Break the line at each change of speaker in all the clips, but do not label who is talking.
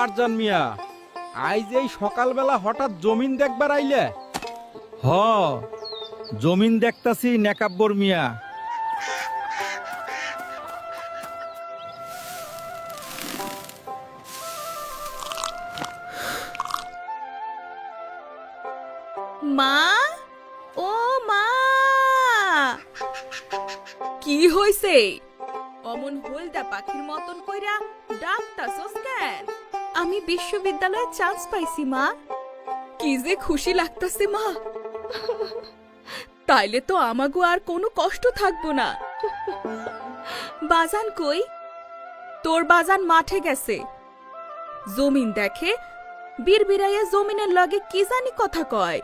মারজান মিয়া, আইজ এই সকালবেলা হঠাৎ জমিন দেখবার আইলে? হ, জমিন দেখতাছি নেকাব্বর মিয়া।
মা, ও মা, কি হইছে? অমন হলদা পাখির মতন কইরা ডাকতাছস কেন? আমি বিশ্ববিদ্যালয়ে চান্স পাইছি মা। কি যে খুশি লাগতাছে মা। তাইলে তো আমাগো আর কোনো কষ্ট থাকবো না। বাজান কই? তোর বাজান মাঠে গেছে। জমিন দেখে বীরবিরাইয়া জমিনের লগে কি জানি কথা কয়।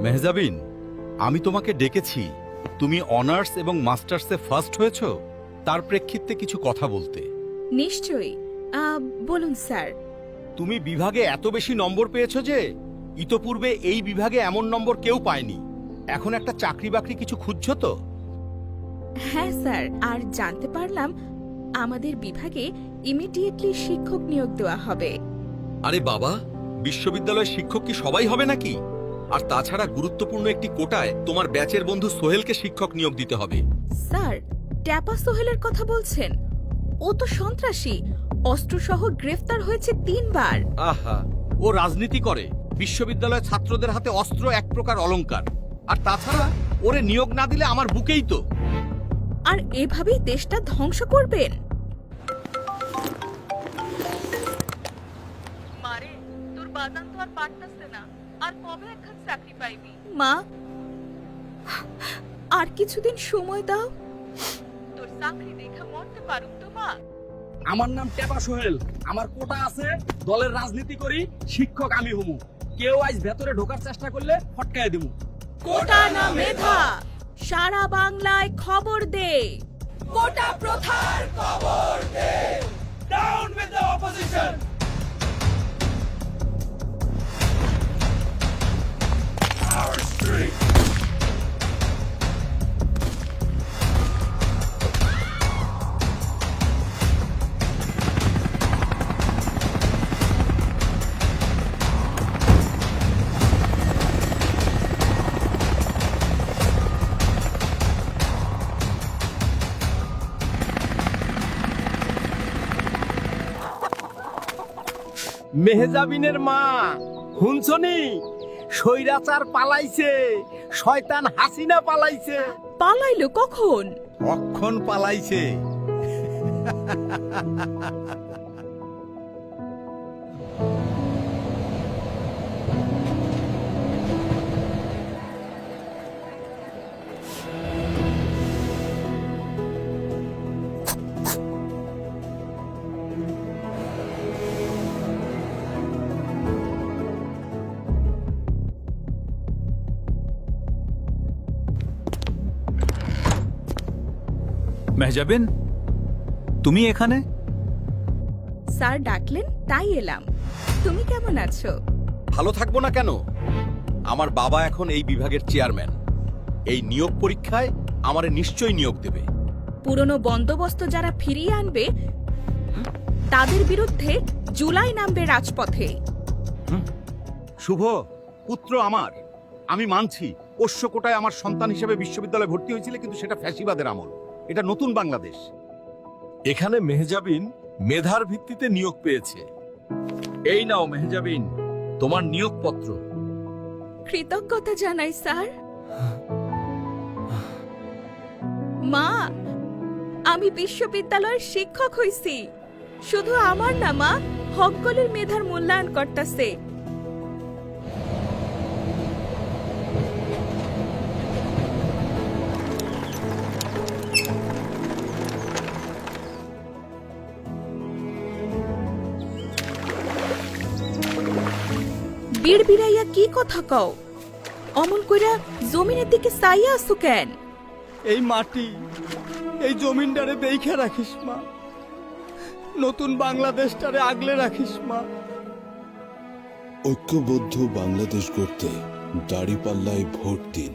মেহজাবিন, আমি তোমাকে ডেকেছি। তুমি অনার্স এবং মাস্টার্সে ফার্স্ট হয়েছো, তার প্রেক্ষিতে কিছু কথা বলতে।
নিশ্চয়ই, বলুন স্যার।
তুমি বিভাগে এত বেশি নম্বর পেয়েছো যে ইতপূর্বে এই বিভাগে এমন নম্বর কেউ পায়নি। এখন একটা চাকরি বাকরি কিছু খুঁজছো তো?
হ্যাঁ স্যার, আর জানতে পারলাম আমাদের বিভাগে ইমিডিয়েটলি শিক্ষক নিয়োগ দেওয়া হবে।
আরে বাবা, বিশ্ববিদ্যালয়ের শিক্ষক কি সবাই হবে নাকি? আর তাছাড়া গুরুত্বপূর্ণ একটি কোটায় তোমার ব্যাচের বন্ধু সোহেলকে শিক্ষক নিয়োগ দিতে হবে।
স্যার, ট্যাপা সোহেলের কথা বলছেন? ও তো সন্ত্রাসী, অস্ত্রসহ গ্রেফতার হয়েছে 3 বার।
আহা, ও রাজনীতি করে। বিশ্ববিদ্যালয়ের ছাত্রদের হাতে অস্ত্র এক প্রকার অলংকার। আর তাছাড়া ওরে নিয়োগ না দিলে আমার বুকেই তো।
আর এভাবেই দেশটা ধ্বংস করবেন? মারে, তোর বাজান তো আর পারতাছে না। আর কবে একখান চাকরি পাইবি? মা, আর কিছুদিন সময় দাও। তোর চাকরি দেখা মরতে পারুম তো মা।
আমার নাম টেপা সোহেল, আমার কোটা আছে, দলের রাজনীতি করি, শিক্ষক আমি হমু। কেউ আজ ভেতরে ঢোকার চেষ্টা করলে ফটকায় দিমু।
কোটা না মেধা, সারা বাংলায় খবর দে। কোটা প্রথার খবর দে।
Down with the opposition! Our street! মেহজাবিনের মা, হুনছনি? স্বৈরাচার পালাইছে, শয়তান হাসিনা পালাইছে।
পালাইলো কখন?
অক্ষণ পালাইছে।
মেহজাবিন, তুমি এখানে?
স্যার ডাকলেন তাই এলাম। তুমি কেমন আছো?
ভালো থাকবো না কেন? আমার বাবা এখন এই বিভাগের চেয়ারম্যান। এই নিয়োগ পরীক্ষায় আমারে নিশ্চয়ই নিয়োগ দেবে।
পুরনো বন্দোবস্ত যারা ফিরিয়ে আনবে তাদের বিরুদ্ধে জুলাই নামবে রাজপথে।
শুভ, পুত্র আমার। আমি মানছি পোষ্য কোটায় আমার সন্তান হিসেবে বিশ্ববিদ্যালয়ে ভর্তি হয়েছিল, কিন্তু সেটা ফ্যাসিবাদের আমল। এটা নতুন বাংলাদেশ।
এখানে মেহজাবিন মেধার ভিত্তিতে নিয়োগ পেয়েছে। এই নাও মেহজাবিন, তোমার নিয়োগপত্র।
কৃতজ্ঞতা জানাই স্যার। মা, আমি বিশ্ববিদ্যালয়ের শিক্ষক হইছি। শুধু আমার না মা, হকগলের মেধার মূল্যায়ন করতেছে। বীরবিরাইয়া কি কথা কও? অমন কইরা জমিনের দিকে চাইয়া আসু কেন?
এই মাটি, এই জমিনটারে দেইখা রাখিস মা, নতুন বাংলাদেশটারে আগলে রাখিস মা।
ঐক্যবদ্ধ বাংলাদেশ গড়তে দাঁড়িপাল্লায় ভোট দিন।